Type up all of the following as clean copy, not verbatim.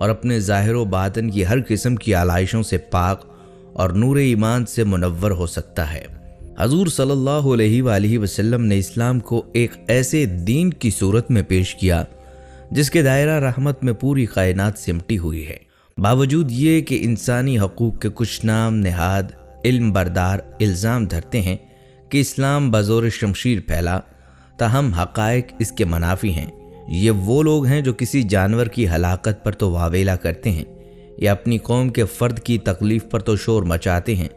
اور اپنے ظاہر و باطن کی ہر قسم کی آلائشوں سے پاک اور نور ایمان سے منور ہو سکتا ہے۔ حضور صلی اللہ علیہ وآلہ وسلم نے اسلام کو ایک ایسے دین کی صورت میں پیش کیا جس کے دائرہ رحمت میں پوری کائنات سمٹی ہوئی ہے۔ باوجود یہ کہ انسانی حقوق کے کچھ نام نہاد علم بردار الزام دھرتے ہیں کہ اسلام بزور شمشیر پھیلا، تاہم حقائق اس کے منافی ہیں۔ یہ وہ لوگ ہیں جو کسی جانور کی ہلاکت پر تو واویلا کرتے ہیں یا اپنی قوم کے فرد کی تکلیف پر تو شور مچاتے ہیں،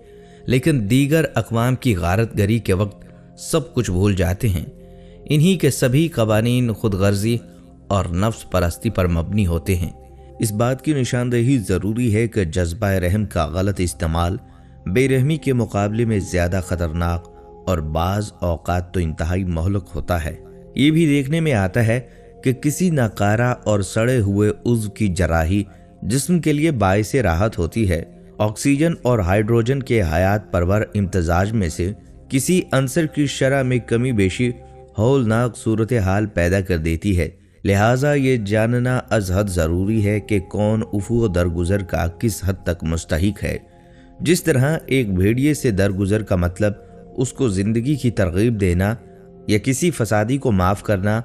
لیکن دیگر اقوام کی غارت گری کے وقت سب کچھ بھول جاتے ہیں۔ انہی کے سبھی قوانین خود غرضی اور نفس پرستی پر مبنی ہوتے ہیں۔ اس بات کی نشاندہی ضروری ہے کہ جذبہ رحم کا غلط استعمال بے رحمی کے مقابلے میں زیادہ خطرناک اور بعض اوقات تو انتہائی مہلک ہوتا ہے۔ یہ بھی دیکھنے میں آتا ہے کہ کسی ناکارہ اور سڑے ہوئے عضو کی جراحی جسم کے لیے باعث راحت ہوتی ہے، آکسیجن اور ہائیڈروجن کے حیات پرور امتزاج میں سے کسی عنصر کی شرح میں کمی بیشی ہولناک صورتحال پیدا کر دیتی ہے۔ لہٰذا یہ جاننا از حد ضروری ہے کہ کون عفو درگزر کا کس حد تک مستحق ہے۔ جس طرح ایک بھیڑیے سے درگزر کا مطلب اس کو زندگی کی ترغیب دینا یا کسی فسادی کو معاف کرنا،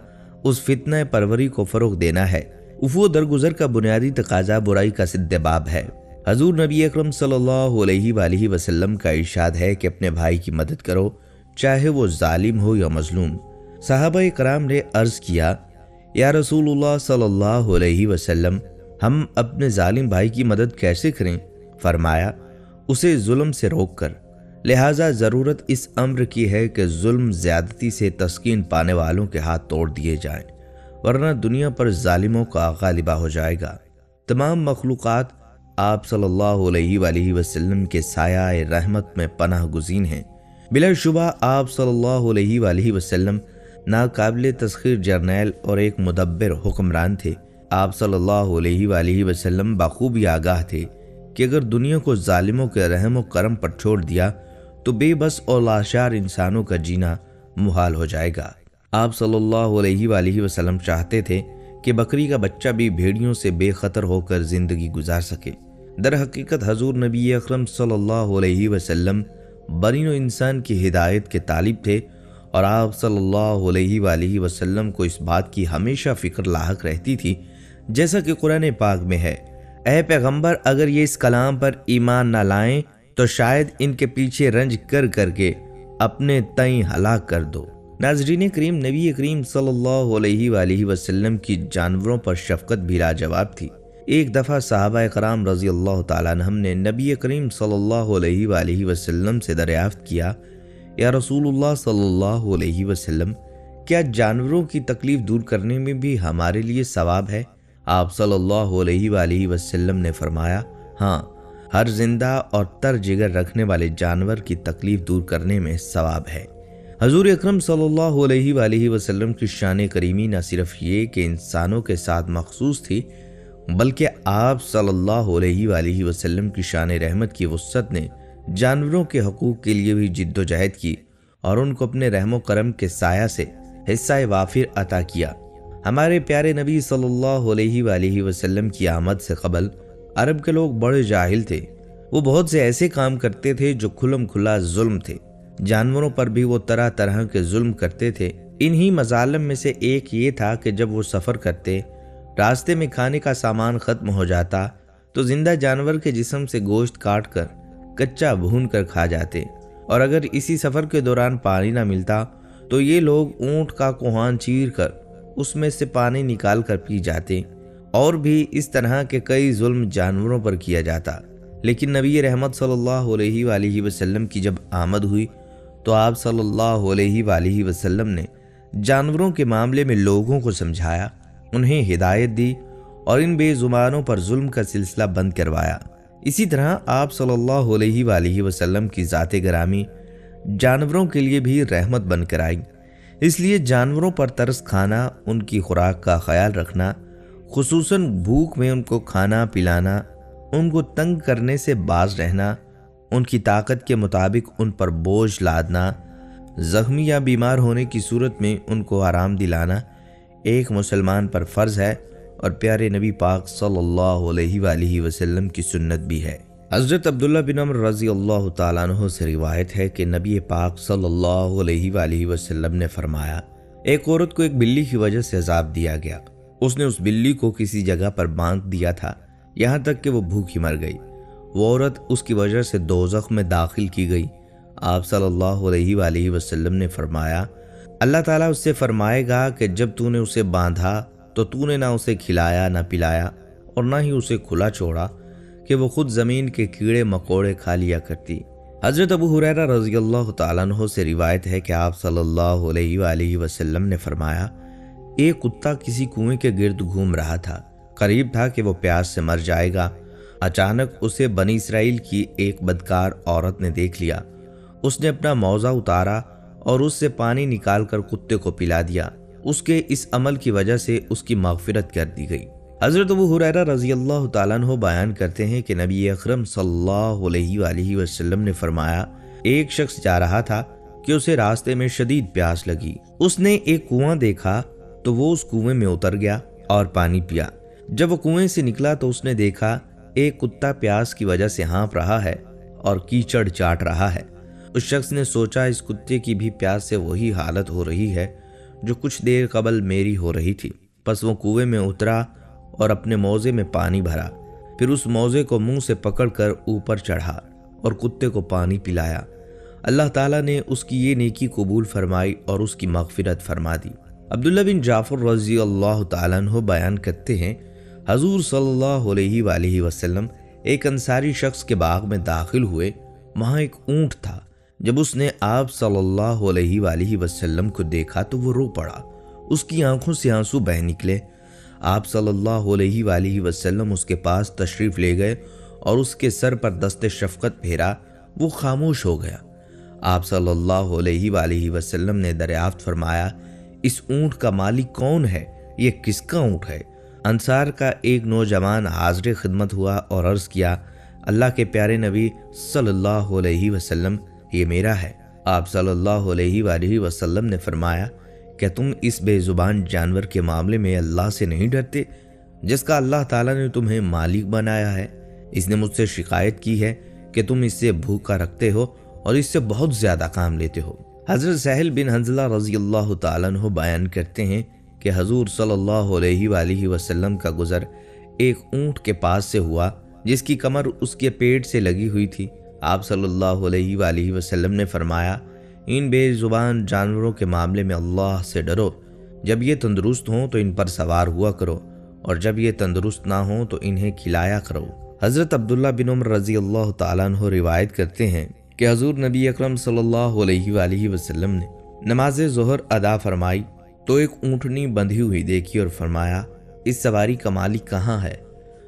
اس فتنہ پروری کو فروغ دینا ہے۔ عفو درگزر کا بنیادی تقاضا برائی کا سد باب ہے۔ حضور نبی اکرم صلی اللہ علیہ وآلہ وسلم کا ارشاد ہے کہ اپنے بھائی کی مدد کرو، چاہے وہ ظالم ہو یا مظلوم۔ صحابہ کرام نے عرض کیا، یا رسول اللہ صلی اللہ علیہ وسلم، ہم اپنے ظالم بھائی کی مدد کیسے کریں؟ فرمایا، اسے ظلم سے روک کر۔ لہٰذا ضرورت اس امر کی ہے کہ ظلم زیادتی سے تسکین پانے والوں کے ہاتھ توڑ دیے جائیں، ورنہ دنیا پر ظالموں کا غالبہ ہو جائے گا۔ تمام مخلوقات آپ صلی اللہ علیہ وآلہ وسلم کے سایہ رحمت میں پناہ گزین ہیں۔ بلا شبہ آپ صلی اللہ علیہ وآلہ وسلم ناقابل تسخیر جرنیل اور ایک مدبر حکمران تھے۔ آپ صلی اللہ علیہ وآلہ وسلم بخوبی آگاہ تھے کہ اگر دنیا کو ظالموں کے رحم و کرم پر چھوڑ دیا تو بے بس اور لاشار انسانوں کا جینا محال ہو جائے گا۔ آپ صلی اللہ علیہ وآلہ وسلم چاہتے تھے کہ بکری کا بچہ بھی بھیڑیوں سے بے خطر ہو کر زندگی گزار سکے۔ در حقیقت حضور نبی اکرم صلی اللہ علیہ وسلم برین و انسان کی ہدایت کے طالب تھے، اور آپ صلی اللہ علیہ وآلہ وسلم کو اس بات کی ہمیشہ فکر لاحق رہتی تھی، جیسا کہ قرآن پاک میں ہے، اے پیغمبر، اگر یہ اس کلام پر ایمان نہ لائیں تو شاید ان کے پیچھے رنج کر کر کے اپنے تئیں ہلاک کر دو۔ ناظرین کریم، نبی کریم صلی اللہ علیہ وآلہ وسلم کی جانوروں پر شفقت بھی لاجواب تھی۔ ایک دفعہ صحابہ کرام رضی اللہ تعالیٰ عنہم نے نبی کریم صلی اللہ علیہ وآلہ وسلم سے دریافت کیا، یا رسول اللہ صلی اللہ علیہ وسلم، کیا جانوروں کی تکلیف دور کرنے میں بھی ہمارے لیے ثواب ہے؟ آپ صلی اللہ علیہ وآلہ وسلم نے فرمایا، ہاں، ہر زندہ اور تر جگر رکھنے والے جانور کی تکلیف دور کرنے میں ثواب ہے۔ حضور اکرم صلی اللہ علیہ وآلہ وسلم کی شان کریمی نہ صرف یہ کہ انسانوں کے ساتھ مخصوص تھی، بلکہ آپ صلی اللہ علیہ وآلہ وسلم کی شان رحمت کی وسعت نے جانوروں کے حقوق کے لیے بھی جد و جہد کی اور ان کو اپنے رحم و کرم کے سایہ سے حصہ وافر عطا کیا۔ ہمارے پیارے نبی صلی اللہ علیہ وآلہ وسلم کی آمد سے قبل عرب کے لوگ بڑے جاہل تھے۔ وہ بہت سے ایسے کام کرتے تھے جو کھلم کھلا ظلم تھے۔ جانوروں پر بھی وہ طرح طرح کے ظلم کرتے تھے۔ انہی مظالم میں سے ایک یہ تھا کہ جب وہ سفر کرتے، راستے میں کھانے کا سامان ختم ہو جاتا تو زندہ جانور کے جسم سے گوشت کاٹ کر کچا بھون کر کھا جاتے، اور اگر اسی سفر کے دوران پانی نہ ملتا تو یہ لوگ اونٹ کا کوہان چیر کر اس میں سے پانی نکال کر پی جاتے، اور بھی اس طرح کے کئی ظلم جانوروں پر کیا جاتا۔ لیکن نبی رحمت صلی اللہ علیہ وآلہ وسلم کی جب آمد ہوئی تو آپ صلی اللہ علیہ وآلہ وسلم نے جانوروں کے معاملے میں لوگوں کو سمجھایا، انہیں ہدایت دی اور ان بے زبانوں پر ظلم کا سلسلہ بند کروایا۔ اسی طرح آپ صلی اللہ علیہ وآلہ وسلم کی ذات گرامی جانوروں کے لیے بھی رحمت بن کر آئی۔ اس لیے جانوروں پر ترس کھانا، ان کی خوراک کا خیال رکھنا، خصوصاً بھوک میں ان کو کھانا پلانا، ان کو تنگ کرنے سے باز رہنا، ان کی طاقت کے مطابق ان پر بوجھ لادنا، زخمی یا بیمار ہونے کی صورت میں ان کو آرام دلانا ایک مسلمان پر فرض ہے، اور پیارے نبی پاک صلی اللہ علیہ وآلہ وسلم کی سنت بھی ہے۔ حضرت عبداللہ بن عمر رضی اللہ تعالیٰ عنہ سے روایت ہے کہ نبی پاک صلی اللہ علیہ وآلہ وسلم نے فرمایا، ایک عورت کو ایک بلی کی وجہ سے عذاب دیا گیا۔ اس نے اس بلی کو کسی جگہ پر باندھ دیا تھا یہاں تک کہ وہ بھوکی مر گئی۔ وہ عورت اس کی وجہ سے دوزخ میں داخل کی گئی۔ آپ صلی اللہ علیہ وآلہ وسلم نے فرمایا، اللہ تعالیٰ اس سے فرمائے گا کہ جب تو نے اسے باندھا تو تو نے نہ اسے کھلایا نہ پلایا اور نہ ہی اسے کھلا چھوڑا کہ وہ خود زمین کے کیڑے مکوڑے کھا لیا کرتی۔ حضرت ابو ہریرہ رضی اللہ تعالیٰ عنہ سے روایت ہے کہ آپ صلی اللہ علیہ وآلہ وسلم نے فرمایا، ایک کتا کسی کنویں کے گرد گھوم رہا تھا، قریب تھا کہ وہ پیاس سے مر جائے گا۔ اچانک اسے بنی اسرائیل کی ایک بدکار عورت نے دیکھ لیا۔ اس نے اپنا موزہ اتارا اور اس سے پانی نکال کر کتے کو پلا دیا۔ اس کے اس عمل کی وجہ سے اس کی مغفرت کر دی گئی۔ حضرت ابو ہریرہ رضی اللہ تعالیٰ عنہ بیان کرتے ہیں کہ نبی اکرم صلی اللہ علیہ وآلہ وسلم نے فرمایا، ایک شخص جا رہا تھا کہ اسے راستے میں شدید پیاس لگی۔ اس نے ایک کنواں دیکھا تو وہ اس کنویں میں اتر گیا اور پانی پیا۔ جب وہ کنویں سے نکلا تو اس نے دیکھا ایک کتا پیاس کی وجہ سے ہانپ رہا ہے اور کیچڑ چاٹ رہا ہے۔ اس شخص نے سوچا اس کتے کی بھی پیاس سے وہی حالت ہو رہی ہے جو کچھ دیر قبل میری ہو رہی تھی۔ پس وہ کنویں میں اترا اور اپنے موزے میں پانی بھرا، پھر اس موزے کو منہ سے پکڑ کر اوپر چڑھا اور کتے کو پانی پلایا۔ اللہ تعالیٰ نے اس کی یہ نیکی قبول فرمائی اور اس کی مغفرت فرما دی۔ عبداللہ بن جعفر رضی اللہ تعالیٰ عنہ بیان کرتے ہیں، حضور صلی اللہ علیہ وآلہ وسلم ایک انصاری شخص کے باغ میں داخل ہوئے۔ وہاں ایک اونٹ تھا۔ جب اس نے آپ صلی اللہ علیہ وآلہ وسلم کو دیکھا تو وہ رو پڑا، اس کی آنکھوں سے آنسو بہہ نکلے۔ آپ صلی اللہ علیہ وآلہ وسلم اس کے پاس تشریف لے گئے اور اس کے سر پر دست شفقت پھیرا۔ وہ خاموش ہو گیا۔ آپ صلی اللہ علیہ وآلہ وسلم نے دریافت فرمایا، اس اونٹ کا مالک کون ہے؟ یہ کس کا اونٹ ہے؟ انصار کا ایک نوجوان حاضر خدمت ہوا اور عرض کیا، اللہ کے پیارے نبی صلی اللہ علیہ وسلم، یہ میرا ہے۔ آپ صلی اللہ علیہ وآلہ وسلم نے فرمایا، کیا تم اس بے زبان جانور کے معاملے میں اللہ سے نہیں ڈرتے جس کا اللہ تعالیٰ نے تمہیں مالک بنایا ہے؟ اس نے مجھ سے شکایت کی ہے کہ تم اس سے بھوکا رکھتے ہو اور اس سے بہت زیادہ کام لیتے ہو۔ حضرت سہل بن حنظلہ رضی اللہ تعالیٰ عنہ بیان کرتے ہیں کہ حضور صلی اللہ علیہ وآلہ وسلم کا گزر ایک اونٹ کے پاس سے ہوا جس کی کمر اس کے پیٹ سے لگی ہوئی تھی۔ آپ صلی اللہ علیہ وآلہ وسلم نے فرمایا، ان بے زبان جانوروں کے معاملے میں اللہ سے ڈرو۔ جب یہ تندرست ہوں تو ان پر سوار ہوا کرو اور جب یہ تندرست نہ ہوں تو انہیں کھلایا کرو۔ حضرت عبداللہ بن عمر رضی اللہ تعالیٰ عنہ روایت کرتے ہیں کہ حضور نبی اکرم صلی اللہ علیہ وآلہ وسلم نے نماز ظہر ادا فرمائی تو ایک اونٹنی بندھی ہوئی دیکھی اور فرمایا، اس سواری کا مالک کہاں ہے؟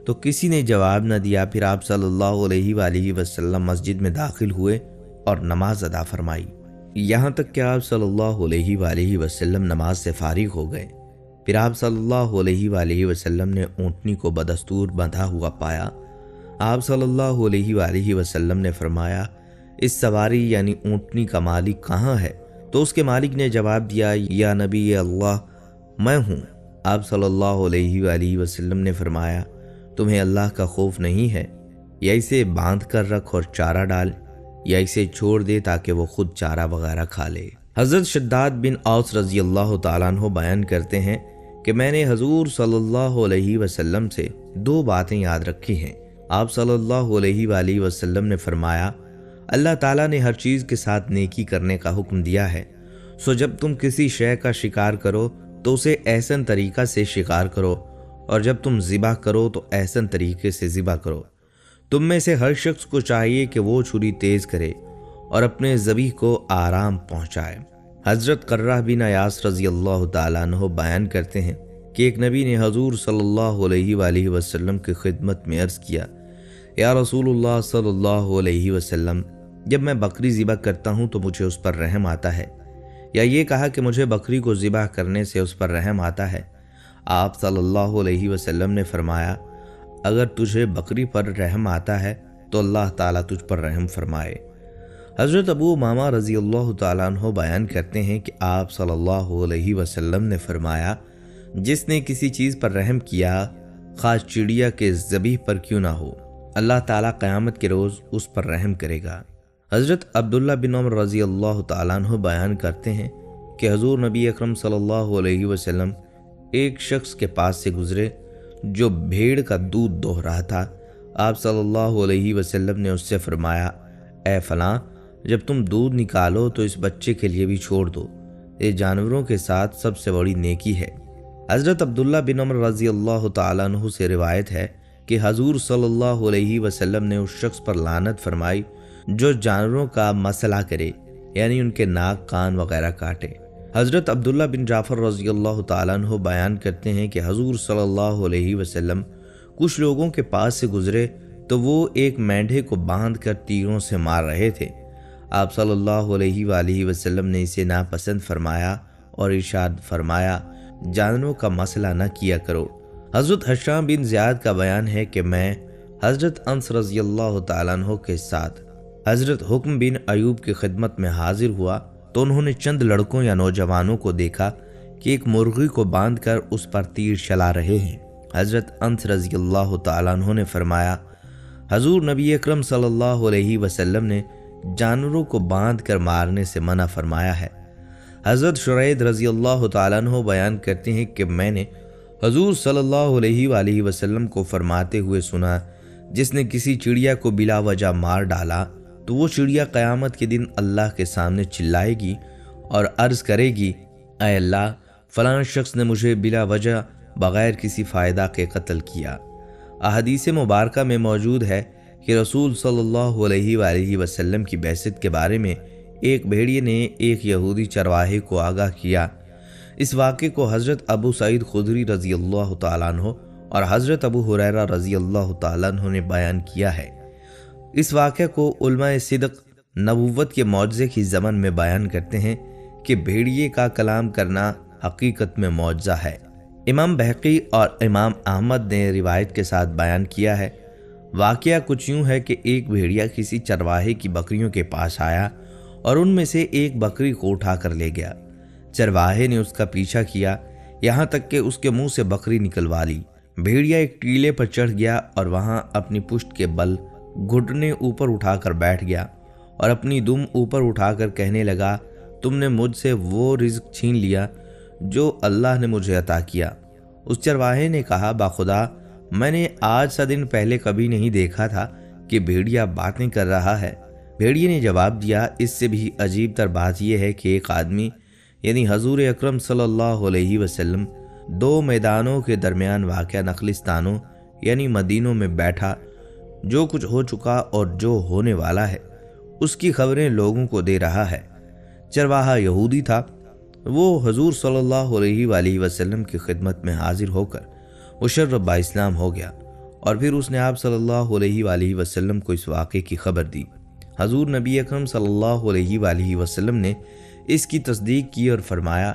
تو کسی نے جواب نہ دیا۔ پھر آپ صلی اللہ علیہ وآلہ وسلم مسجد میں داخل ہوئے اور نماز ادا فرمائی، یہاں تک کہ آپ صلی اللہ علیہ وآلہ وسلم نماز سے فارغ ہو گئے۔ پھر آپ صلی اللہ علیہ وآلہ وسلم نے اونٹنی کو بدستور بندھا ہوا پایا۔ آپ صلی اللہ علیہ وآلہ وسلم نے فرمایا، اس سواری یعنی اونٹنی کا مالک کہاں ہے؟ تو اس کے مالک نے جواب دیا، یا نبی اللہ، میں ہوں۔ آپ صلی اللہ علیہ وآلہ وسلم نے فرمایا، تمہیں اللہ کا خوف نہیں ہے؟ یا اسے باندھ کر رکھ اور چارہ ڈال، یا اسے چھوڑ دے تاکہ وہ خود چارہ وغیرہ کھا لے۔ حضرت شداد بن اوس رضی اللہ تعالیٰ عنہ بیان کرتے ہیں کہ میں نے حضور صلی اللہ علیہ وسلم سے دو باتیں یاد رکھی ہیں۔ آپ صلی اللہ علیہ وآلہ وسلم نے فرمایا، اللہ تعالیٰ نے ہر چیز کے ساتھ نیکی کرنے کا حکم دیا ہے، سو جب تم کسی شے کا شکار کرو تو اسے احسن طریقہ سے شکار کرو، اور جب تم ذبح کرو تو احسن طریقے سے ذبح کرو۔ تم میں سے ہر شخص کو چاہیے کہ وہ چھری تیز کرے اور اپنے ذبیح کو آرام پہنچائے۔ حضرت قرہ بن ایاس رضی اللہ تعالیٰ عنہ بیان کرتے ہیں کہ ایک نبی نے حضور صلی اللہ علیہ وآلہ وسلم کی خدمت میں عرض کیا، یا رسول اللہ صلی اللہ علیہ وسلم، جب میں بکری ذبح کرتا ہوں تو مجھے اس پر رحم آتا ہے، یا یہ کہا کہ مجھے بکری کو ذبح کرنے سے اس پر رحم آتا ہے؟ آپ صلی اللہ علیہ وسلم نے فرمایا، اگر تجھے بکری پر رحم آتا ہے تو اللہ تعالیٰ تجھ پر رحم فرمائے۔ حضرت ابو امامہ رضی اللہ تعالیٰ عنہ بیان کرتے ہیں کہ آپ صلی اللہ علیہ وسلم نے فرمایا، جس نے کسی چیز پر رحم کیا، خاص چڑیا کے ذبیح پر کیوں نہ ہو، اللہ تعالیٰ قیامت کے روز اس پر رحم کرے گا۔ حضرت عبداللہ بن عمر رضی اللہ تعالیٰ عنہ بیان کرتے ہیں کہ حضور نبی اکرم صلی اللہ علیہ وسلم ایک شخص کے پاس سے گزرے جو بھیڑ کا دودھ دوہ رہا تھا۔ آپ صلی اللہ علیہ وسلم نے اس سے فرمایا، اے فلاں، جب تم دودھ نکالو تو اس بچے کے لیے بھی چھوڑ دو، یہ جانوروں کے ساتھ سب سے بڑی نیکی ہے۔ حضرت عبداللہ بن عمر رضی اللہ تعالیٰ عنہ سے روایت ہے کہ حضور صلی اللہ علیہ وسلم نے اس شخص پر لعنت فرمائی جو جانوروں کا مسئلہ کرے، یعنی ان کے ناک، کان وغیرہ کاٹے۔ حضرت عبداللہ بن جعفر رضی اللہ تعالیٰ عنہ بیان کرتے ہیں کہ حضور صلی اللہ علیہ وسلم کچھ لوگوں کے پاس سے گزرے تو وہ ایک مینڈھے کو باندھ کر تیروں سے مار رہے تھے۔ آپ صلی اللہ علیہ وآلہ وسلم نے اسے ناپسند فرمایا اور ارشاد فرمایا، جانوروں کا مسئلہ نہ کیا کرو۔ حضرت حشام بن زیاد کا بیان ہے کہ میں حضرت انس رضی اللہ تعالیٰ عنہ کے ساتھ حضرت حکم بن ایوب کی خدمت میں حاضر ہوا تو انہوں نے چند لڑکوں یا نوجوانوں کو دیکھا کہ ایک مرغی کو باندھ کر اس پر تیر چلا رہے ہیں۔ حضرت انس رضی اللہ تعالیٰ عنہ نے فرمایا، حضور نبی اکرم صلی اللہ علیہ وسلم نے جانوروں کو باندھ کر مارنے سے منع فرمایا ہے۔ حضرت شرید رضی اللہ تعالیٰ عنہ بیان کرتے ہیں کہ میں نے حضور صلی اللہ علیہ وآلہ وسلم کو فرماتے ہوئے سنا، جس نے کسی چڑیا کو بلا وجہ مار ڈالا تو وہ چڑیا قیامت کے دن اللہ کے سامنے چلائے گی اور عرض کرے گی، اے اللہ، فلاں شخص نے مجھے بلا وجہ بغیر کسی فائدہ کے قتل کیا۔ احادیث مبارکہ میں موجود ہے کہ رسول صلی اللہ علیہ وآلہ وسلم کی بعثت کے بارے میں ایک بھیڑیے نے ایک یہودی چرواہے کو آگاہ کیا۔ اس واقعے کو حضرت ابو سعید خدری رضی اللہ تعالیٰ عنہ اور حضرت ابو ہریرہ رضی اللہ تعالیٰ عنہ نے بیان کیا ہے۔ اس واقعے کو علماء صدق نبوت کے معجزے کی زمن میں بیان کرتے ہیں کہ بھیڑیے کا کلام کرنا حقیقت میں معجزہ ہے۔ امام بہقی اور امام احمد نے روایت کے ساتھ بیان کیا ہے۔ واقعہ کچھ یوں ہے کہ ایک بھیڑیا کسی چرواہے کی بکریوں کے پاس آیا اور ان میں سے ایک بکری کو اٹھا کر لے گیا۔ چرواہے نے اس کا پیچھا کیا یہاں تک کہ اس کے منہ سے بکری نکلوا لی۔ بھیڑیا ایک ٹیلے پر چڑھ گیا اور وہاں اپنی پشت کے بل گھٹنے اوپر اٹھا کر بیٹھ گیا اور اپنی دم اوپر اٹھا کر کہنے لگا، تم نے مجھ سے وہ رزق چھین لیا جو اللہ نے مجھے عطا کیا۔ اس چرواہے نے کہا، باخدا میں نے آج سا دن پہلے کبھی نہیں دیکھا تھا کہ بھیڑیا باتیں کر رہا ہے۔ بھیڑیے نے جواب دیا، اس سے بھی عجیب تر بات یہ ہے کہ ایک آدمی یعنی حضور اکرم صلی اللہ علیہ وسلم دو میدانوں کے درمیان واقع نخلستانوں یعنی مدینوں میں بیٹھا جو کچھ ہو چکا اور جو ہونے والا ہے اس کی خبریں لوگوں کو دے رہا ہے۔ چرواہا یہودی تھا۔ وہ حضور صلی اللہ علیہ وآلہ وسلم کی خدمت میں حاضر ہو کر مشرف با اسلام ہو گیا اور پھر اس نے آپ صلی اللہ علیہ وآلہ وسلم کو اس واقعے کی خبر دی۔ حضور نبی اکرم صلی اللہ علیہ وآلہ وسلم نے اس کی تصدیق کی اور فرمایا،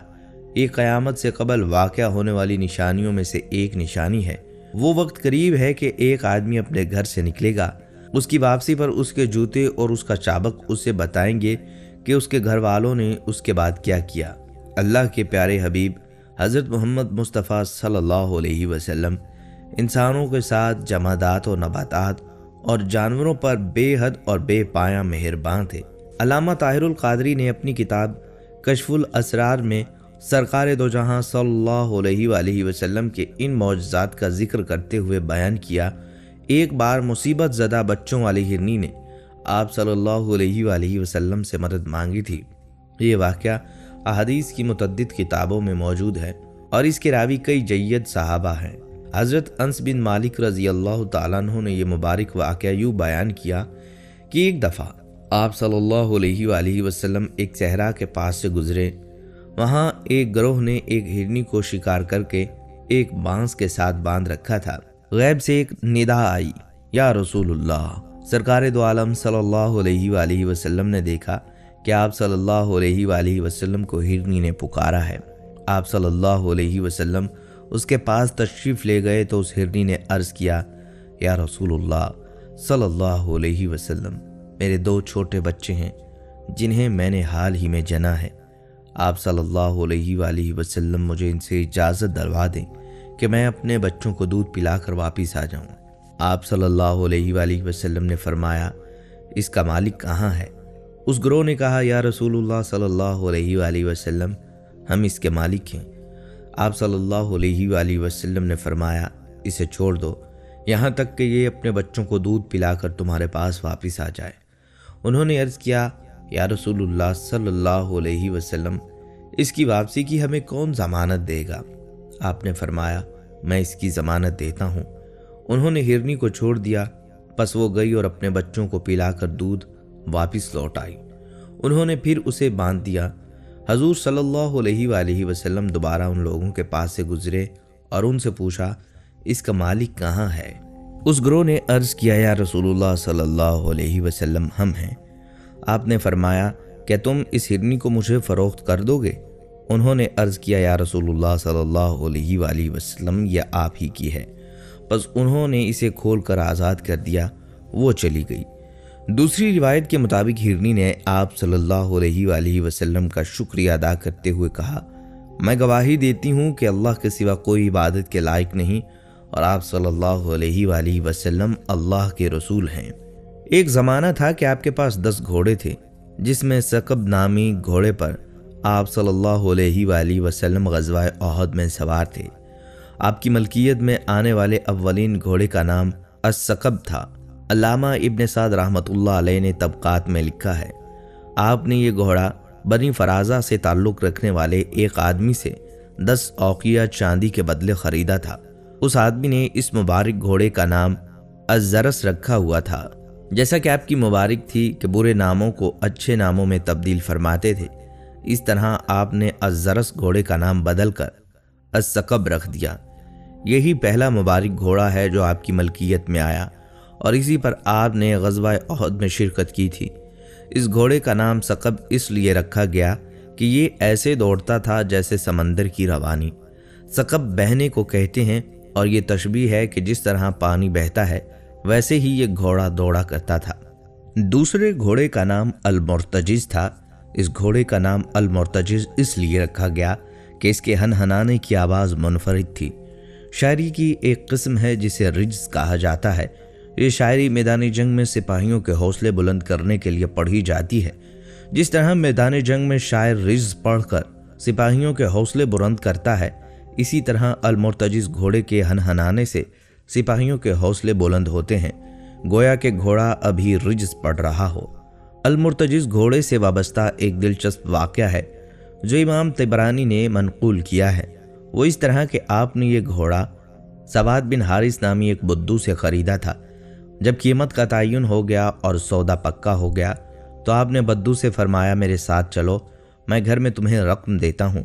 یہ قیامت سے قبل واقع ہونے والی نشانیوں میں سے ایک نشانی ہے۔ وہ وقت قریب ہے کہ ایک آدمی اپنے گھر سے نکلے گا، اس کی واپسی پر اس کے جوتے اور اس کا چابک اسے بتائیں گے کہ اس کے گھر والوں نے اس کے بعد کیا کیا۔ اللہ کے پیارے حبیب حضرت محمد مصطفیٰ صلی اللہ علیہ وسلم انسانوں کے ساتھ جمادات و نباتات اور جانوروں پر بے حد اور بے پایاں مہربان تھے۔ علامہ طاہر القادری نے اپنی کتاب کشف الاسرار میں سرکار دو جہاں صلی اللہ علیہ وآلہ وسلم کے ان معجزات کا ذکر کرتے ہوئے بیان کیا، ایک بار مصیبت زدہ بچوں والی ہرنی نے آپ صلی اللہ علیہ وآلہ وسلم سے مدد مانگی تھی۔ یہ واقعہ احادیث کی متعدد کتابوں میں موجود ہے اور اس کے راوی کئی جید صحابہ ہیں۔ حضرت انس بن مالک رضی اللہ تعالیٰ عنہ نے یہ مبارک واقعہ یوں بیان کیا کہ ایک دفعہ آپ صلی اللہ علیہ وآلہ وسلم ایک صحرا کے پاس سے گزرے۔ وہاں ایک گروہ نے ایک ہرنی کو شکار کر کے ایک بانس کے ساتھ باندھ رکھا تھا۔ غیب سے ایک ندا آئی، یا رسول اللہ۔ سرکار دو عالم صلی اللہ علیہ وآلہ وسلم نے دیکھا کہ آپ صلی اللہ علیہ وآلہ وسلم کو ہرنی نے پکارا ہے۔ آپ صلی اللہ علیہ وسلم اس کے پاس تشریف لے گئے تو اس ہرنی نے عرض کیا، یا رسول اللہ صلی اللہ علیہ وسلم، میرے دو چھوٹے بچے ہیں جنہیں میں نے حال ہی میں جنا ہے۔ آپ صلی اللہ علیہ وآلہ وسلم مجھے ان سے اجازت دلوا دیں کہ میں اپنے بچوں کو دودھ پلا کر واپس آ جاؤں۔ آپ صلی اللہ علیہ وآلہ وسلم نے فرمایا، اس کا مالک کہاں ہے؟ اس گروہ نے کہا، یا رسول اللہ صلی اللہ علیہ وآلہ وسلم، ہم اس کے مالک ہیں۔ آپ صلی اللہ علیہ وآلہ وسلم نے فرمایا، اسے چھوڑ دو یہاں تک کہ یہ اپنے بچوں کو دودھ پلا کر تمہارے پاس واپس آ جائے۔ انہوں نے عرض کیا، یا رسول اللہ صلی اللہ علیہ وسلم، اس کی واپسی کی ہمیں کون ضمانت دے گا؟ آپ نے فرمایا، میں اس کی ضمانت دیتا ہوں۔ انہوں نے ہرنی کو چھوڑ دیا، پس وہ گئی اور اپنے بچوں کو پلا کر دودھ واپس لوٹ آئی۔ انہوں نے پھر اسے باندھ دیا۔ حضور صلی اللہ علیہ وآلہ وسلم دوبارہ ان لوگوں کے پاس سے گزرے اور ان سے پوچھا، اس کا مالک کہاں ہے؟ اس گروہ نے عرض کیا، یا رسول اللہ صلی اللہ علیہ وسلم، ہم ہیں۔ آپ نے فرمایا، کیا تم اس ہرنی کو مجھے فروخت کر دو گے؟ انہوں نے عرض کیا، یا رسول اللہ صلی اللہ علیہ وآلہ وسلم، یہ آپ ہی کی ہے۔ پس انہوں نے اسے کھول کر آزاد کر دیا، وہ چلی گئی۔ دوسری روایت کے مطابق ہرنی نے آپ صلی اللہ علیہ وآلہ وسلم کا شکریہ ادا کرتے ہوئے کہا، میں گواہی دیتی ہوں کہ اللہ کے سوا کوئی عبادت کے لائق نہیں اور آپ صلی اللہ علیہ وآلہ وسلم اللہ کے رسول ہیں۔ ایک زمانہ تھا کہ آپ کے پاس 10 گھوڑے تھے، جس میں ثقب نامی گھوڑے پر آپ صلی اللہ علیہ وآلہ وسلم غزوہ احد میں سوار تھے۔ آپ کی ملکیت میں آنے والے اولین گھوڑے کا نام الثقب تھا۔ علامہ ابن سعد رحمۃ اللہ علیہ نے طبقات میں لکھا ہے، آپ نے یہ گھوڑا بنی فرازہ سے تعلق رکھنے والے ایک آدمی سے 10 اوقیہ چاندی کے بدلے خریدا تھا۔ اس آدمی نے اس مبارک گھوڑے کا نام الزرس رکھا ہوا تھا۔ جیسا کہ آپ کی مبارک تھی کہ برے ناموں کو اچھے ناموں میں تبدیل فرماتے تھے، اس طرح آپ نے الزرس گھوڑے کا نام بدل کر الثقب رکھ دیا۔ یہی پہلا مبارک گھوڑا ہے جو آپ کی ملکیت میں آیا اور اسی پر آپ نے غزوہ احد میں شرکت کی تھی۔ اس گھوڑے کا نام ثقب اس لیے رکھا گیا کہ یہ ایسے دوڑتا تھا جیسے سمندر کی روانی۔ ثقب بہنے کو کہتے ہیں اور یہ تشبیہ ہے کہ جس طرح پانی بہتا ہے ویسے ہی یہ گھوڑا دوڑا کرتا تھا۔ دوسرے گھوڑے کا نام المرتجز تھا۔ اس گھوڑے کا نام المرتجز اس لیے رکھا گیا کہ اس کے ہنہنانے کی آواز منفرد تھی۔ شاعری کی ایک قسم ہے جسے رجز کہا جاتا ہے۔ یہ شاعری میدان جنگ میں سپاہیوں کے حوصلے بلند کرنے کے لیے پڑھی جاتی ہے۔ جس طرح میدان جنگ میں شاعر رجز پڑھ کر سپاہیوں کے حوصلے بلند کرتا ہے، اسی طرح المرتجز گھوڑے کے ہنہنانے سے سپاہیوں کے حوصلے بلند ہوتے ہیں، گویا کہ گھوڑا ابھی رجز پڑھ رہا ہو۔ المرتجز گھوڑے سے وابستہ ایک دلچسپ واقعہ ہے جو امام طبرانی نے منقول کیا ہے۔ وہ اس طرح کہ آپ نے یہ گھوڑا سواد بن حارث نامی ایک بدو سے خریدا تھا۔ جب قیمت کا تعین ہو گیا اور سودا پکا ہو گیا تو آپ نے بدو سے فرمایا، میرے ساتھ چلو، میں گھر میں تمہیں رقم دیتا ہوں۔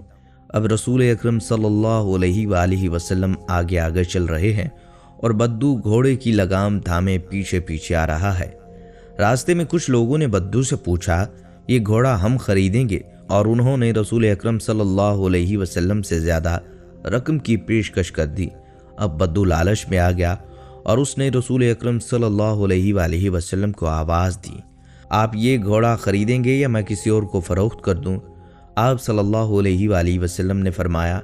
اب رسول اکرم صلی اللہ علیہ وآلہ وسلم آگے آگے چل رہے ہیں اور بدو گھوڑے کی لگام تھامے پیچھے پیچھے آ رہا ہے۔ راستے میں کچھ لوگوں نے بدو سے پوچھا، یہ گھوڑا ہم خریدیں گے؟ اور انہوں نے رسول اکرم صلی اللہ علیہ وسلم سے زیادہ رقم کی پیشکش کر دی۔ اب بدو لالچ میں آ گیا اور اس نے رسول اکرم صلی اللہ علیہ وآلہ وسلم کو آواز دی، آپ یہ گھوڑا خریدیں گے یا میں کسی اور کو فروخت کر دوں؟ آپ صلی اللہ علیہ وآلہ وسلم نے فرمایا،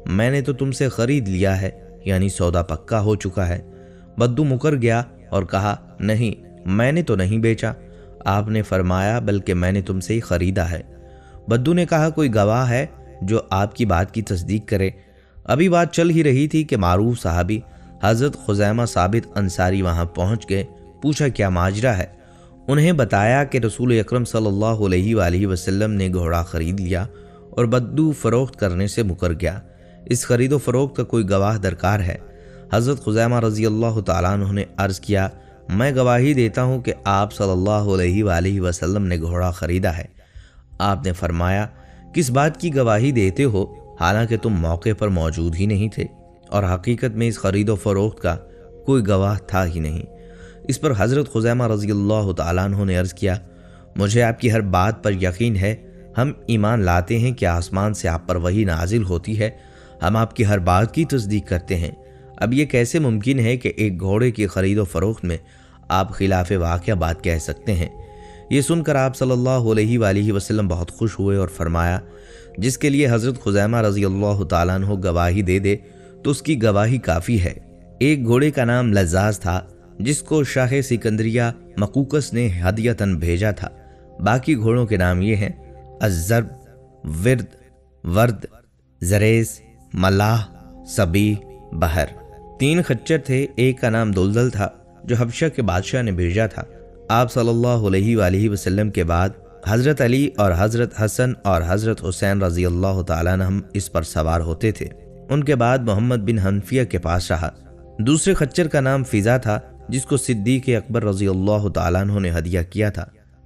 میں نے تو تم سے خرید لیا ہے، یعنی سودا پکا ہو چکا ہے۔ بدو مکر گیا اور کہا، نہیں، میں نے تو نہیں بیچا۔ آپ نے فرمایا، بلکہ میں نے تم سے ہی خریدا ہے۔ بدو نے کہا، کوئی گواہ ہے جو آپ کی بات کی تصدیق کرے؟ ابھی بات چل ہی رہی تھی کہ معروف صحابی حضرت خزیمہ ثابت انصاری وہاں پہنچ گئے۔ پوچھا، کیا ماجرا ہے؟ انہیں بتایا کہ رسول اکرم صلی اللہ علیہ وآلہ وسلم نے گھوڑا خرید لیا اور بدو فروخت کرنے سے مکر گیا۔ اس خرید و فروخت کا کوئی گواہ درکار ہے؟ حضرت خزیمہ رضی اللہ تعالیٰ عنہ نے عرض کیا، میں گواہی دیتا ہوں کہ آپ صلی اللہ علیہ وآلہ وسلم نے گھوڑا خریدا ہے۔ آپ نے فرمایا، کس بات کی گواہی دیتے ہو حالانکہ تم موقع پر موجود ہی نہیں تھے اور حقیقت میں اس خرید و فروخت کا کوئی گواہ تھا ہی نہیں۔ اس پر حضرت خزیمہ رضی اللہ تعالیٰ عنہ نے عرض کیا، مجھے آپ کی ہر بات پر یقین ہے، ہم ایمان لاتے ہیں کہ آسمان سے آپ پر وحی نازل ہوتی ہے، ہم آپ کی ہر بات کی تصدیق کرتے ہیں۔ اب یہ کیسے ممکن ہے کہ ایک گھوڑے کی خرید و فروخت میں آپ خلاف واقعہ بات کہہ سکتے ہیں؟ یہ سن کر آپ صلی اللہ علیہ وآلہ وسلم بہت خوش ہوئے اور فرمایا جس کے لیے حضرت خزیمہ رضی اللہ تعالیٰ عنہ گواہی دے دے تو اس کی گواہی کافی ہے۔ ایک گھوڑے کا نام لزاز تھا جس کو شاہ سکندریہ مقوقس نے ہدیتاً بھیجا تھا۔ باقی گھوڑوں کے نام یہ ہیں: الضرب، ورد، زریز، ملاح، صبی، بحر۔ 3 خچر تھے، ایک کا نام دلدل تھا جو حبشہ کے بادشاہ نے بھیجا تھا۔ آپ صلی اللہ علیہ وآلہ وسلم کے بعد حضرت علی اور حضرت حسن اور حضرت حسین رضی اللہ تعالیٰ عنہم اس پر سوار ہوتے تھے۔ ان کے بعد محمد بن حنفیہ کے پاس رہا۔ دوسرے خچر کا نام فضا تھا جس کو صدیق اکبر رضی اللہ تعالیٰ عنہ نے ہدیہ کیا تھا۔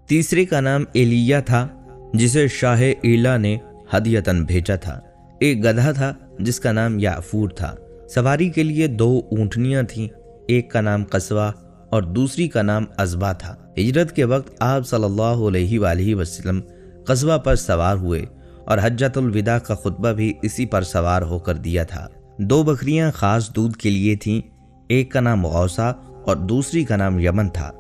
تیسرے کا نام ایلیہ تھا جسے شاہ ایلا نے ہدیتاً بھیجا تھا۔ ایک گدھا تھا جس کا نام یعفور تھا۔ سواری کے لیے 2 اونٹنیاں تھیں، ایک کا نام قصوہ اور دوسری کا نام عزبہ تھا۔ ہجرت کے وقت آپ صلی اللہ علیہ وآلہ وسلم قصوہ پر سوار ہوئے اور حجۃ الوداع کا خطبہ بھی اسی پر سوار ہو کر دیا تھا۔ 2 بکریاں خاص دودھ کے لیے تھیں، ایک کا نام غوثہ اور دوسری کا نام یمن تھا۔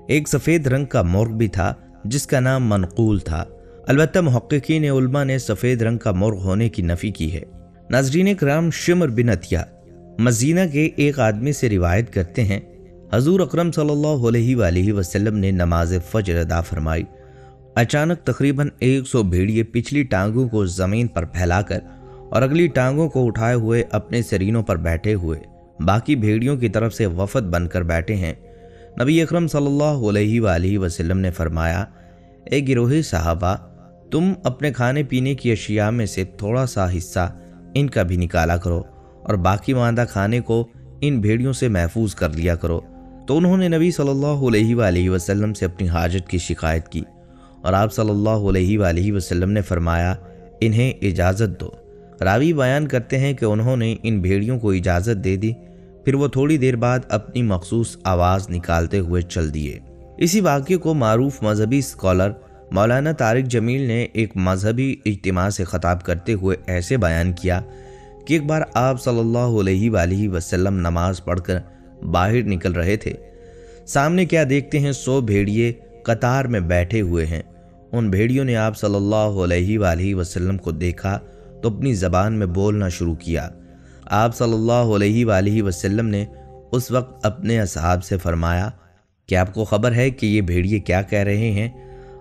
ایک سفید رنگ کا مرغ بھی تھا جس کا نام منقول تھا۔ البتہ محققین علماء نے سفید رنگ کا مرغ ہونے کی نفی کی ہے۔ ناظرین کرام، شمر بن عطیہ مدینہ کے ایک آدمی سے روایت کرتے ہیں، حضور اکرم صلی اللہ علیہ وآلہ وسلم نے نماز فجر ادا فرمائی۔ اچانک تقریباً 100 بھیڑیے پچھلی ٹانگوں کو زمین پر پھیلا کر اور اگلی ٹانگوں کو اٹھائے ہوئے اپنے سرینوں پر بیٹھے ہوئے باقی بھیڑیوں کی طرف سے وفد بن کر بیٹھے ہیں۔ نبی اکرم صلی اللہ علیہ وآلہ وسلم نے فرمایا، اے گروہ صحابہ، تم اپنے کھانے پینے کی اشیاء میں سے تھوڑا سا حصہ ان کا بھی نکالا کرو اور باقی ماندہ کھانے کو ان بھیڑیوں سے محفوظ کر لیا کرو۔ تو انہوں نے نبی صلی اللہ علیہ وآلہ وسلم سے اپنی حاجت کی شکایت کی اور آپ صلی اللہ علیہ وآلہ وسلم نے فرمایا، انہیں اجازت دو۔ راوی بیان کرتے ہیں کہ انہوں نے ان بھیڑیوں کو اجازت دے دی، پھر وہ تھوڑی دیر بعد اپنی مخصوص آواز نکالتے ہوئے چل دیے۔ اسی واقعے کو معروف مذہبی اسکالر مولانا طارق جمیل نے ایک مذہبی اجتماع سے خطاب کرتے ہوئے ایسے بیان کیا کہ ایک بار آپ صلی اللہ علیہ وآلہ وسلم نماز پڑھ کر باہر نکل رہے تھے۔ سامنے کیا دیکھتے ہیں، 100 بھیڑیے قطار میں بیٹھے ہوئے ہیں۔ ان بھیڑیوں نے آپ صلی اللہ علیہ وآلہ وسلم کو دیکھا تو اپنی زبان میں بولنا شروع کیا۔ آپ صلی اللہ علیہ وآلہ وسلم نے اس وقت اپنے اصحاب سے فرمایا، کیا آپ کو خبر ہے کہ یہ بھیڑیے کیا کہہ رہے ہیں؟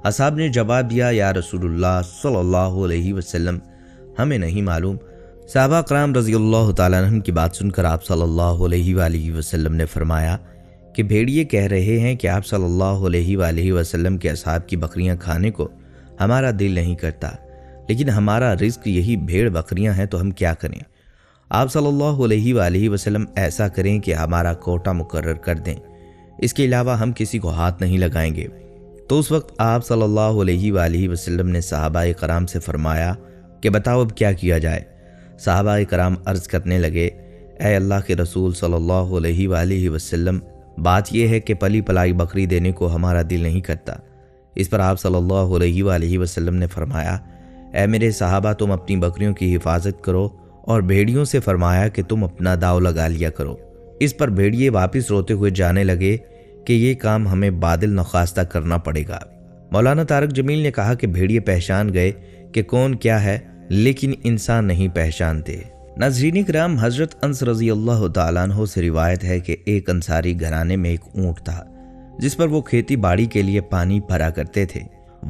اصحاب نے جواب دیا، یا رسول اللہ صلی اللہ علیہ وسلم، ہمیں نہیں معلوم۔ صحابہ کرام رضی اللہ تعالیٰ عنہم کی بات سن کر آپ صلی اللہ علیہ وآلہ وسلم نے فرمایا کہ بھیڑیے کہہ رہے ہیں کہ آپ صلی اللہ علیہ وآلہ وسلم کے اصحاب کی بکریاں کھانے کو ہمارا دل نہیں کرتا، لیکن ہمارا رزق یہی بھیڑ بکریاں ہیں، تو ہم کیا کریں؟ آپ صلی اللہ علیہ وآلہ وسلم ایسا کریں کہ ہمارا کوٹا مقرر کر دیں، اس کے علاوہ ہم کسی کو ہاتھ نہیں لگائیں گے۔ تو اس وقت آپ صلی اللہ علیہ وآلہ وسلم نے صحابہ کرام سے فرمایا کہ بتاؤ اب کیا کیا جائے؟ صحابہ کرام عرض کرنے لگے، اے اللہ کے رسول صلی اللہ علیہ وآلہ وسلم، بات یہ ہے کہ پلی پلائی بکری دینے کو ہمارا دل نہیں کرتا۔ اس پر آپ صلی اللہ علیہ وآلہ وسلم نے فرمایا، اے میرے صحابہ، تم اپنی بکریوں کی حفاظت کرو، اور بھیڑیوں سے فرمایا کہ تم اپنا داؤ لگا لیا کرو۔ اس پر بھیڑیے واپس روتے ہوئے جانے لگے کہ یہ کام ہمیں بادل نخواستہ کرنا پڑے گا۔ مولانا طارق جمیل نے کہا کہ بھیڑیے پہچان گئے کہ کون کیا ہے، لیکن انسان نہیں پہچانتے۔ ناظرین کرام، حضرت انس رضی اللہ تعالیٰ عنہ سے روایت ہے کہ ایک انصاری گھرانے میں ایک اونٹ تھا جس پر وہ کھیتی باڑی کے لیے پانی بھرا کرتے تھے۔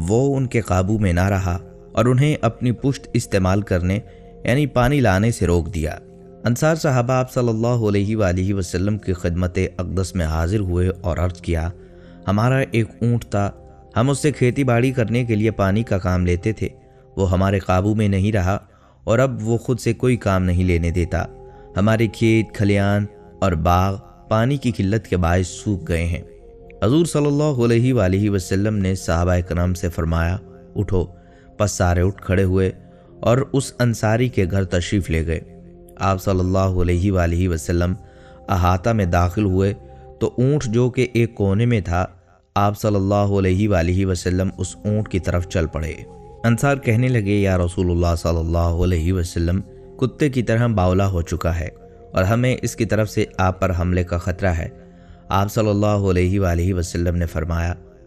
وہ ان کے قابو میں نہ رہا اور انہیں اپنی پشت استعمال کرنے یعنی پانی لانے سے روک دیا۔ انصار صحابہ آپ صلی اللہ علیہ وآلہ وسلم کی خدمت اقدس میں حاضر ہوئے اور عرض کیا، ہمارا ایک اونٹ تھا، ہم اس سے کھیتی باڑی کرنے کے لیے پانی کا کام لیتے تھے، وہ ہمارے قابو میں نہیں رہا اور اب وہ خود سے کوئی کام نہیں لینے دیتا۔ ہمارے کھیت کھلیان اور باغ پانی کی قلت کے باعث سوکھ گئے ہیں۔ حضور صلی اللہ علیہ وآلہ وسلم نے صحابہ کرام سے فرمایا، اٹھو۔ پس سارے اٹھ کھڑے ہوئے اور اس انصاری کے گھر تشریف لے گئے۔ آپ صلی اللہ علیہ وآلہ وسلم احاطہ میں داخل ہوئے تو اونٹ جو کہ ایک کونے میں تھا، آپ صلی اللہ علیہ وآلہ وسلم اس اونٹ کی طرف چل پڑے۔ انصار کہنے لگے، یا رسول اللہ صلی اللہ علیہ وسلم، کتے کی طرح باولا ہو چکا ہے اور ہمیں اس کی طرف سے آپ پر حملے کا خطرہ ہے۔ آپ صلی اللہ علیہ وآلہ وسلم نے فرمایا،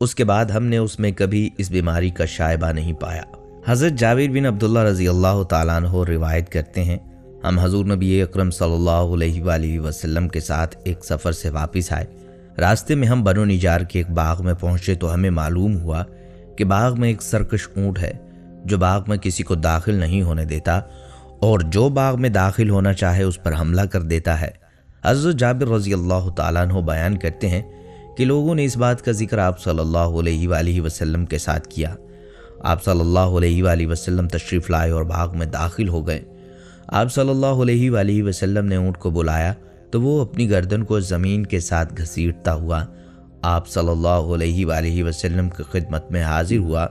اس کے بعد ہم نے اس میں کبھی اس بیماری کا شائبہ نہیں پایا۔ حضرت جابر بن عبداللہ رضی اللہ تعالیٰ عنہ روایت کرتے ہیں، ہم حضور نبی اکرم صلی اللہ علیہ وآلہ وسلم کے ساتھ ایک سفر سے واپس آئے۔ راستے میں ہم بنو نجار کے ایک باغ میں پہنچے تو ہمیں معلوم ہوا کہ باغ میں ایک سرکش اونٹ ہے جو باغ میں کسی کو داخل نہیں ہونے دیتا اور جو باغ میں داخل ہونا چاہے اس پر حملہ کر دیتا ہے۔ حضرت جابر رضی اللہ تعالیٰ عنہ بیان کرتے ہیں کہ لوگوں نے اس بات کا ذکر آپ صلی اللہ علیہ وآلہ وسلم کے ساتھ کیا۔ آپ صلی اللہ علیہ وآلہ وسلم تشریف لائے اور باغ میں داخل ہو گئے۔ آپ صلی اللہ علیہ وآلہ وسلم نے اونٹ کو بلایا تو وہ اپنی گردن کو زمین کے ساتھ گھسیٹتا ہوا آپ صلی اللہ علیہ وآلہ وسلم کی خدمت میں حاضر ہوا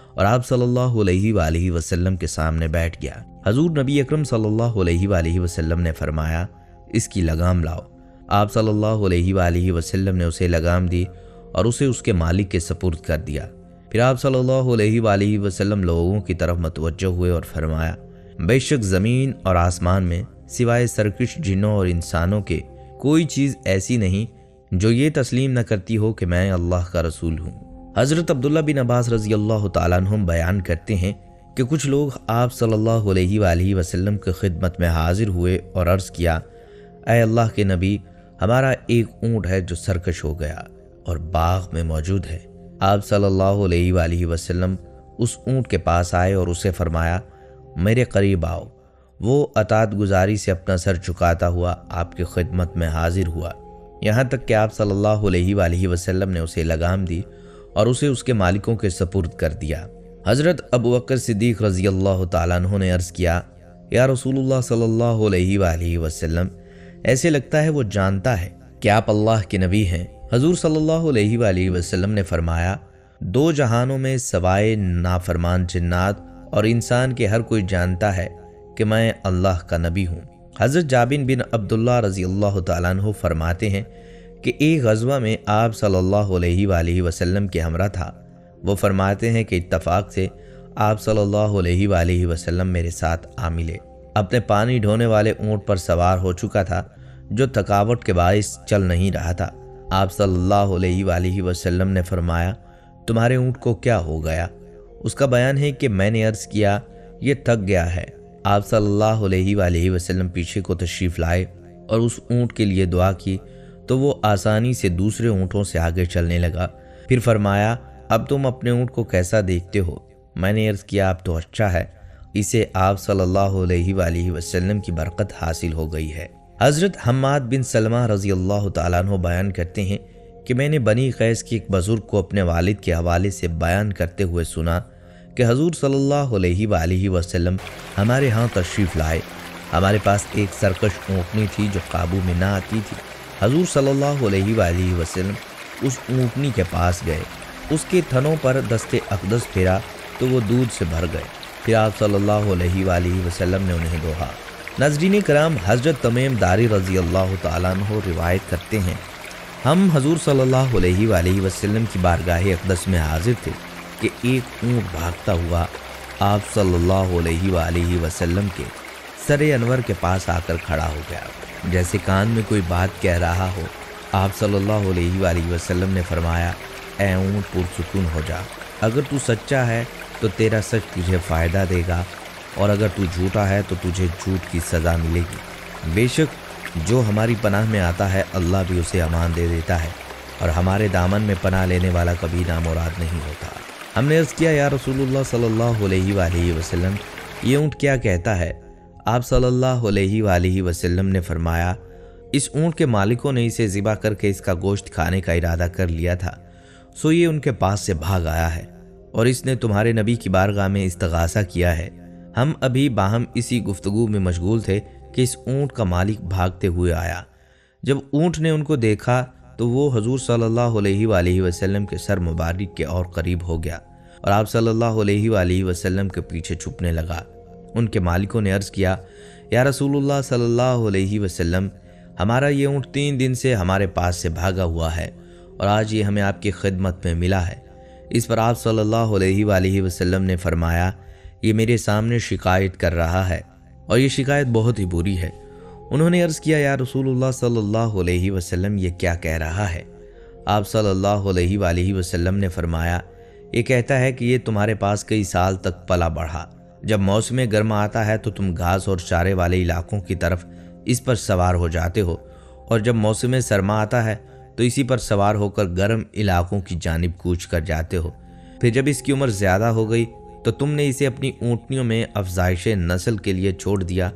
اور آپ صلی اللہ علیہ وآلہ وسلم کے سامنے بیٹھ گیا۔ حضور نبی اکرم صلی اللہ علیہ وآلہ وسلم نے فرمایا، اس کی لگام لاؤ۔ آپ صلی اللہ علیہ وآلہ وسلم نے اسے لگام دی اور اسے اس کے مالک کے سپرد کر دیا۔ پھر آپ صلی اللہ علیہ وآلہ وسلم لوگوں کی طرف متوجہ ہوئے اور فرمایا، بے شک زمین اور آسمان میں سوائے سرکش جنوں اور انسانوں کے کوئی چیز ایسی نہیں جو یہ تسلیم نہ کرتی ہو کہ میں اللہ کا رسول ہوں۔ حضرت عبداللہ بن عباس رضی اللہ تعالیٰ عنہم بیان کرتے ہیں کہ کچھ لوگ آپ صلی اللہ علیہ وآلہ وسلم کی خدمت میں حاضر ہوئے اور عرض کیا، اے اللہ کے نبی، ہمارا ایک اونٹ ہے جو سرکش ہو گیا اور باغ میں موجود ہے۔ آپ صلی اللہ علیہ وآلہ وسلم اس اونٹ کے پاس آئے اور اسے فرمایا، میرے قریب آؤ۔ وہ اطاعت گزاری سے اپنا سر جھکاتا ہوا آپ کی خدمت میں حاضر ہوا، یہاں تک کہ آپ صلی اللہ علیہ وآلہ وسلم نے اسے لگام دی اور اسے اس کے مالکوں کے سپرد کر دیا۔ حضرت ابو بکر صدیق رضی اللہ تعالیٰ عنہ نے عرض کیا، یا رسول اللہ صلی اللہ علیہ وآلہ وسلم، ایسے لگتا ہے وہ جانتا ہے کہ آپ اللہ کے نبی ہیں۔ حضور صلی اللہ علیہ وآلہ وسلم نے فرمایا، دو جہانوں میں سوائے نافرمان جنات اور انسان کے ہر کوئی جانتا ہے کہ میں اللہ کا نبی ہوں۔ حضرت جابر بن عبداللہ رضی اللہ تعالیٰ عنہ فرماتے ہیں کہ ایک غزوہ میں آپ صلی اللہ علیہ وآلہ وسلم کے ہمراہ تھا۔ وہ فرماتے ہیں کہ اتفاق سے آپ صلی اللہ علیہ وآلہ وسلم میرے ساتھ آ ملے۔ اپنے پانی ڈھونے والے اونٹ پر سوار ہو چکا تھا جو تھکاوٹ کے باعث چل نہیں رہا تھا۔ آپ صلی اللہ علیہ وآلہ وسلم نے فرمایا، تمہارے اونٹ کو کیا ہو گیا؟ اس کا بیان ہے کہ میں نے عرض کیا، یہ تھک گیا ہے۔ آپ صلی اللہ علیہ وآلہ وسلم پیچھے کو تشریف لائے اور اس اونٹ کے لیے دعا کی تو وہ آسانی سے دوسرے اونٹوں سے آگے چلنے لگا۔ پھر فرمایا، اب تم اپنے اونٹ کو کیسا دیکھتے ہو؟ میں نے عرض کیا، اب تو اچھا ہے، اسے آپ صلی اللہ علیہ وآلہ وسلم کی برکت حاصل ہو گئی ہے۔ حضرت حماد بن سلمہ رضی اللہ تعالیٰ عنہ بیان کرتے ہیں کہ میں نے بنی قیس کے ایک بزرگ کو اپنے والد کے حوالے سے بیان کرتے ہوئے سنا کہ حضور صلی اللہ علیہ وآلہ وسلم ہمارے ہاں تشریف لائے۔ ہمارے پاس ایک سرکش اونٹنی تھی جو قابو میں نہ آتی تھی۔ حضور صلی اللہ علیہ وآلہ وسلم اس اونٹنی کے پاس گئے، اس کے تھنوں پر دست اقدس پھیرا تو وہ دودھ سے بھر گئے۔ پھر آپ صلی اللہ علیہ وآلہ وسلم نے انہیں دوہا۔ ناظرین کرام، حضرت تمیم داری رضی اللہ تعالیٰ عنہ روایت کرتے ہیں، ہم حضور صلی اللہ علیہ وآلہ وسلم کی بارگاہ اقدس میں حاضر تھے کہ ایک اونٹ بھاگتا ہوا آپ صلی اللہ علیہ وآلہ وسلم کے سر انور کے پاس آ کر کھڑا ہو گیا، جیسے کان میں کوئی بات کہہ رہا ہو۔ آپ صلی اللہ علیہ وآلہ وسلم نے فرمایا، اے اونٹ پرسکون ہو جا، اگر تو سچا ہے تو تیرا سچ تجھے فائدہ دے گا اور اگر تو جھوٹا ہے تو تجھے جھوٹ کی سزا ملے گی۔ بے شک جو ہماری پناہ میں آتا ہے اللہ بھی اسے امان دے دیتا ہے اور ہمارے دامن میں پناہ لینے والا کبھی نامراد نہیں ہوتا۔ ہم نے عرض کیا، یا رسول اللہ صلی اللہ علیہ وآلہ وسلم، یہ اونٹ کیا کہتا ہے؟ آپ صلی اللہ علیہ وآلہ وسلم نے فرمایا، اس اونٹ کے مالکوں نے اسے ذبح کر کے اس کا گوشت کھانے کا ارادہ کر لیا تھا، سو یہ ان کے پاس سے بھاگ آیا ہے اور اس نے تمہارے نبی کی بارگاہ میں استغاثہ کیا ہے۔ ہم ابھی باہم اسی گفتگو میں مشغول تھے کہ اس اونٹ کا مالک بھاگتے ہوئے آیا۔ جب اونٹ نے ان کو دیکھا تو وہ حضور صلی اللہ علیہ وآلہ وسلم کے سر مبارک کے اور قریب ہو گیا اور آپ صلی اللہ علیہ وآلہ وسلم کے پیچھے چھپنے لگا۔ ان کے مالکوں نے عرض کیا، یا رسول اللہ صلی اللہ علیہ وسلم، ہمارا یہ اونٹ 3 دن سے ہمارے پاس سے بھاگا ہوا ہے اور آج یہ ہمیں آپ کی خدمت میں ملا ہے۔ اس پر آپ صلی اللہ علیہ وآلہ وسلم نے فرمایا، یہ میرے سامنے شکایت کر رہا ہے اور یہ شکایت بہت ہی بری ہے۔ انہوں نے عرض کیا، یا رسول اللہ صلی اللہ علیہ وسلم، یہ کیا کہہ رہا ہے؟ آپ صلی اللہ علیہ وآلہ وسلم نے فرمایا، یہ کہتا ہے کہ یہ تمہارے پاس کئی سال تک پلا بڑھا۔ جب موسم گرما آتا ہے تو تم گھاس اور چارے والے علاقوں کی طرف اس پر سوار ہو جاتے ہو، اور جب موسم سرما آتا ہے تو اسی پر سوار ہو کر گرم علاقوں کی جانب کوچ کر جاتے ہو۔ پھر جب اس کی عمر زیادہ ہو گئی تو تم نے اسے اپنی اونٹنیوں میں افزائش نسل کے لیے چھوڑ دیا۔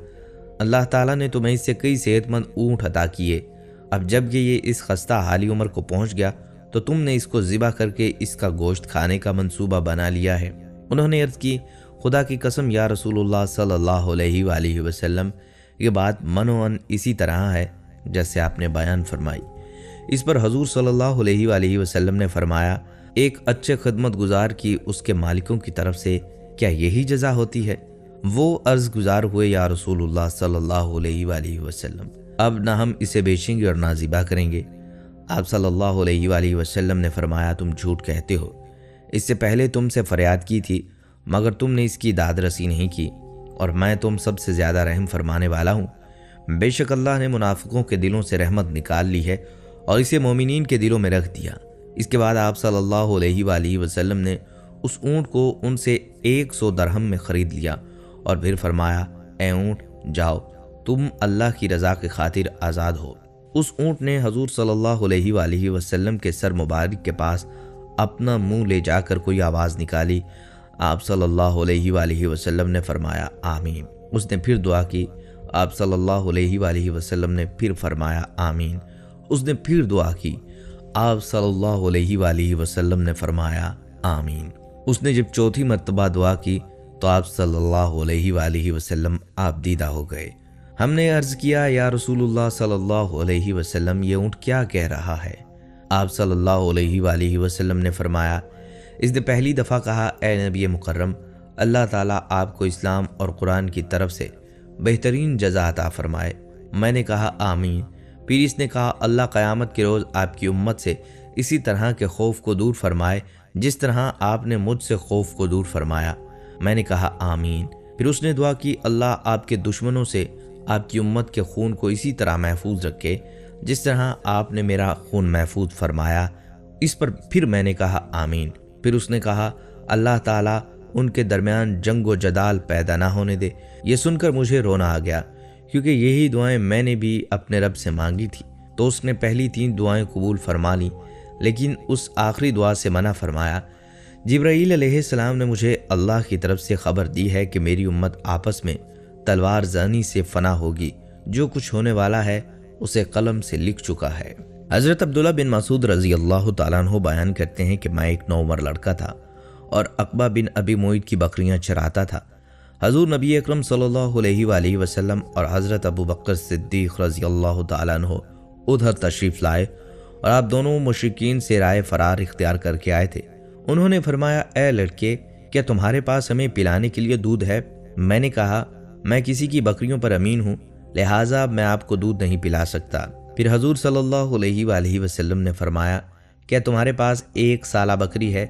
اللہ تعالیٰ نے تمہیں اس سے کئی صحت مند اونٹ عطا کیے۔ اب جب یہ اس خستہ حالی عمر کو پہنچ گیا تو تم نے اس کو ذبح کر کے اس کا گوشت کھانے کا منصوبہ بنا لیا ہے۔ انہوں نے عرض کی، خدا کی قسم یا رسول اللہ صلی اللہ علیہ وآلہ وسلم، یہ بات منوعاً اسی طرح ہے جیسے آپ نے بیان فرمائی۔ اس پر حضور صلی اللہ علیہ وآلہ وسلم نے فرمایا، ایک اچھے خدمت گزار کی اس کے مالکوں کی طرف سے کیا یہی جزا ہوتی ہے؟ وہ عرض گزار ہوئے، یا رسول اللہ صلی اللہ علیہ وآلہ وسلم، اب نہ ہم اسے بیچیں گے اور نہ ذبح کریں گے۔ آپ صلی اللہ علیہ وآلہ وسلم نے فرمایا، تم جھوٹ کہتے ہو، اس سے پہلے تم سے فریاد کی تھی مگر تم نے اس کی داد رسی نہیں کی، اور میں تم سب سے زیادہ رحم فرمانے والا ہوں۔ بے شک اللہ نے منافقوں کے دلوں سے رحمت نکال لی ہے اور اسے مومنین کے دلوں میں رکھ دیا۔ اس کے بعد آپ صلی اللہ علیہ وآلہ وسلم نے اس اونٹ کو ان سے 100 درہم میں خرید لیا اور پھر فرمایا، اے اونٹ جاؤ، تم اللہ کی رضا کی خاطر آزاد ہو۔ اس اونٹ نے حضور صلی اللہ علیہ وآلہ وسلم کے سر مبارک کے پاس اپنا منہ لے جا کر کوئی آواز نکالی۔ آپ صلی اللہ علیہ وآلہ وسلم نے فرمایا، آمین۔ اس نے پھر دعا کی۔ آپ صلی اللہ علیہ وآلہ وسلم نے پھر فرمایا، آمین۔ اس نے پھر دعا کی۔ آپ صلی اللہ علیہ وآلہ وسلم نے فرمایا، آمین۔ اس نے جب چوتھی مرتبہ دعا کی تو آپ صلی اللہ علیہ وآلہ وسلم آپ دیدہ ہو گئے۔ ہم نے عرض کیا، یا رسول اللہ صلی اللہ علیہ وسلم، یہ اونٹ کیا کہہ رہا ہے؟ آپ صلی اللہ علیہ وآلہ وسلم نے فرمایا، اس نے پہلی دفعہ کہا، اے نبی مکرم، اللہ تعالیٰ آپ کو اسلام اور قرآن کی طرف سے بہترین جزا عطا فرمائے۔ میں نے کہا، آمین۔ پھر اس نے کہا، اللہ قیامت کے روز آپ کی امت سے اسی طرح کے خوف کو دور فرمائے جس طرح آپ نے مجھ سے خوف کو دور فرمایا۔ میں نے کہا، آمین۔ پھر اس نے دعا کی، اللہ آپ کے دشمنوں سے آپ کی امت کے خون کو اسی طرح محفوظ رکھے جس طرح آپ نے میرا خون محفوظ فرمایا۔ اس پر پھر میں نے کہا، آمین۔ پھر اس نے کہا، اللہ تعالیٰ ان کے درمیان جنگ و جدال پیدا نہ ہونے دے۔ یہ سن کر مجھے رونا آ گیا، کیونکہ یہی دعائیں میں نے بھی اپنے رب سے مانگی تھی۔ تو اس نے پہلی 3 دعائیں قبول فرما لیں، لیکن اس آخری دعا سے منع فرمایا۔ جبرائیل علیہ السلام نے مجھے اللہ کی طرف سے خبر دی ہے کہ میری امت آپس میں تلوار زنی سے فنا ہوگی، جو کچھ ہونے والا ہے اسے قلم سے لکھ چکا ہے۔ حضرت عبداللہ بن مسعود رضی اللہ تعالیٰ عنہ بیان کرتے ہیں کہ میں ایک نوعمر لڑکا تھا اور عقبہ بن ابی معیط کی بکریاں چراتا تھا۔ حضور نبی اکرم صلی اللہ علیہ وآلہ وسلم اور حضرت ابو بکر صدیق رضی اللہ تعالیٰ عنہ ادھر تشریف لائے اور آپ دونوں مشرکین سے رائے فرار اختیار کر کے آئے تھے۔ انہوں نے فرمایا، اے لڑکے، کیا تمہارے پاس ہمیں پلانے کے لیے دودھ ہے؟ میں نے کہا، میں کسی کی بکریوں پر امین ہوں، لہٰذا میں آپ کو دودھ نہیں پلا سکتا۔ پھر حضور صلی اللہ علیہ وآلہ وسلم نے فرمایا، کیا تمہارے پاس 1 سالہ بکری ہے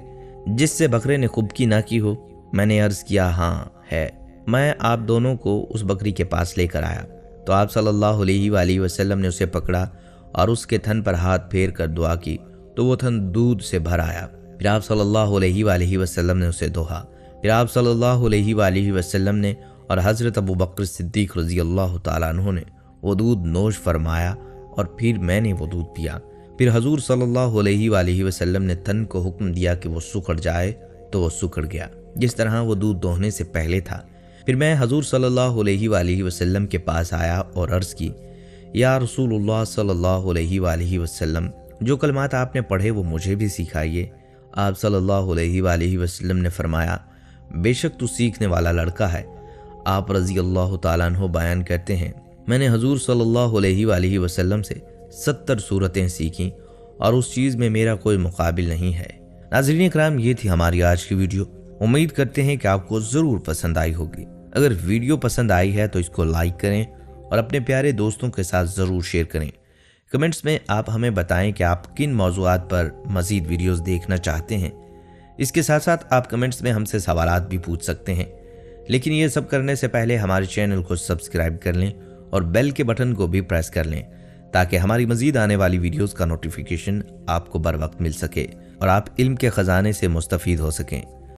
جس سے بکرے نے خبکی نہ کی ہو؟ میں نے عرض کیا، ہاں ہے۔ میں آپ دونوں کو اس بکری کے پاس لے کر آیا تو آپ صلی اللہ علیہ وآلہ وسلم نے اسے پکڑا اور اس کے تھن پر ہاتھ پھیر کر دعا کی تو وہ تھن دودھ سے بھر آیا۔ پھر آپ صلی اللہ علیہ وآلہ وسلم نے اسے دھوہا۔ پھر آپ صلی اللہ علیہ وآلہ وسلم نے اور حضرت ابو بکر صدیق رضی اللہ تعالیٰ عنہ نے وہ دودھ نوش فرمایا اور پھر میں نے وہ دودھ پیا۔ پھر حضور صلی اللہ علیہ وآلہ وسلم نے تن کو حکم دیا کہ وہ سکڑ جائے تو وہ سکڑ گیا، جس طرح وہ دودھ دوہنے سے پہلے تھا۔ پھر میں حضور صلی اللہ علیہ وآلہ وسلم کے پاس آیا اور عرض کی، یا رسول اللہ صلی اللہ علیہ وآلہ وسلم، جو کلمات آپ نے پڑھے وہ مجھے بھی سکھائیے۔ آپ صلی اللہ علیہ وآلہ وسلم نے فرمایا، بے شک تو سیکھنے والا لڑکا ہے۔ آپ رضی اللہ تعالیٰ عنہ بیان کرتے ہیں، میں نے حضور صلی اللہ علیہ وآلہ وسلم سے 70 سورتیں سیکھیں اور اس چیز میں میرا کوئی مقابل نہیں ہے۔ ناظرین اکرام، یہ تھی ہماری آج کی ویڈیو۔ امید کرتے ہیں کہ آپ کو ضرور پسند آئی ہوگی۔ اگر ویڈیو پسند آئی ہے تو اس کو لائک کریں اور اپنے پیارے دوستوں کے ساتھ ضرور شیئر کریں۔ کمنٹس میں آپ ہمیں بتائیں کہ آپ کن موضوعات پر مزید ویڈیوز دیکھنا چاہتے ہیں۔ اس کے ساتھ ساتھ آپ کمنٹس میں ہم سے سوالات بھی پوچھ سکتے ہیں، لیکن یہ سب کرنے سے پہلے ہمارے چینل کو سبسکرائب کر لیں اور بیل کے بٹن کو بھی پریس کر لیں تاکہ ہماری مزید آنے والی ویڈیوز کا نوٹیفیکیشن آپ کو بر وقت مل سکے اور آپ علم کے خزانے سے مستفید ہو سکیں۔